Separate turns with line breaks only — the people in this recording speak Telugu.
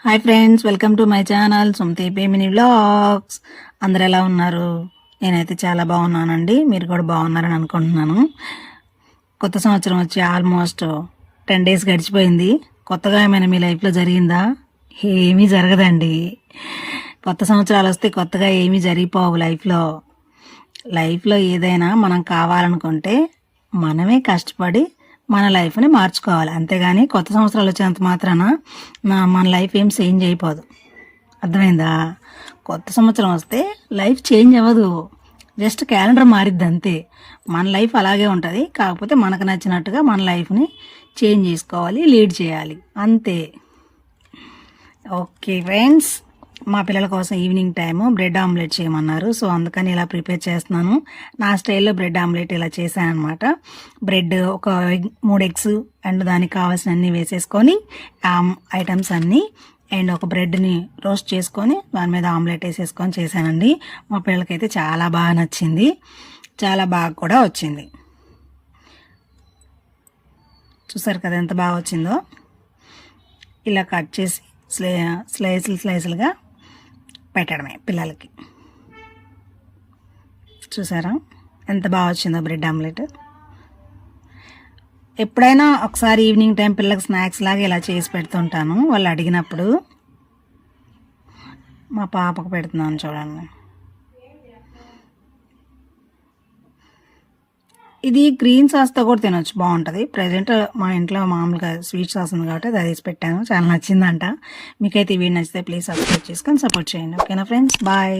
Hi friends, welcome to my channel Sumathi mini vlogs. అందరు ఎలా ఉన్నారు? నేనైతే చాలా బాగున్నానండి. మీరు కూడా బాగున్నారని అనుకుంటున్నాను. కొత్త సంవత్సరం వచ్చి ఆల్మోస్ట్ 10 days గడిచిపోయింది. కొత్తగా ఏమైనా మీ లైఫ్లో జరిగిందా? ఏమీ జరగదండి. కొత్త సంవత్సరాలు వస్తే కొత్తగా ఏమీ జరిగిపోవు లైఫ్లో ఏదైనా మనం కావాలనుకుంటే మనమే కష్టపడి మన లైఫ్ని మార్చుకోవాలి. అంతేగాని కొత్త సంవత్సరాలు వచ్చినంత మాత్రాన మన లైఫ్ ఏం చేంజ్ అయిపోదు. అర్థమైందా? కొత్త సంవత్సరం వస్తే లైఫ్ చేంజ్ అవ్వదు, జస్ట్ క్యాలెండర్ మారిద్ది అంతే. మన లైఫ్ అలాగే ఉంటుంది, కాకపోతే మనకు నచ్చినట్టుగా మన లైఫ్ని చేంజ్ చేసుకోవాలి, లీడ్ చేయాలి, అంతే. ఓకే ఫ్రెండ్స్, మా పిల్లల కోసం ఈవినింగ్ టైము బ్రెడ్ ఆమ్లెట్ చేయమన్నారు. సో అందుకని ఇలా ప్రిపేర్ చేస్తున్నాను. నా స్టైల్లో బ్రెడ్ ఆమ్లెట్ ఇలా చేశాను అనమాట. బ్రెడ్ ఒక 3 eggs అండ్ దానికి కావాల్సిన అన్నీ వేసేసుకొని ఐటమ్స్ అన్నీ అండ్ ఒక బ్రెడ్ని రోస్ట్ చేసుకొని దాని మీద ఆమ్లెట్ వేసేసుకొని చేశానండి. మా పిల్లలకైతే చాలా బాగా నచ్చింది, చాలా బాగా కూడా వచ్చింది. చూసారు కదా ఎంత బాగా వచ్చిందో. ఇలా కట్ చేసి స్లైసులుగా పెట్టడమే పిల్లలకి. చూసారా ఎంత బాగా వచ్చిందో బ్రెడ్ ఆమ్లెట్. ఎప్పుడైనా ఒకసారి ఈవినింగ్ టైం పిల్లలకి స్నాక్స్ లాగా ఇలా చేసి పెడుతుంటాను వాళ్ళు అడిగినప్పుడు. మా పాపకు పెడుతున్నాను చూడండి. ఇది గ్రీన్ సాస్తో కూడా తినొచ్చు, బాగుంటుంది. ప్రజెంట్ మా ఇంట్లో మామూలుగా స్వీట్ సాస్ ఉంది కాబట్టి అది వేసి పెట్టాను, చాలా నచ్చిందంట. మీకైతే ఈ వీడియో నచ్చితే ప్లీజ్ సబ్స్క్రైబ్ చేసుకొని సపోర్ట్ చేయండి. ఓకేనా ఫ్రెండ్స్, బాయ్.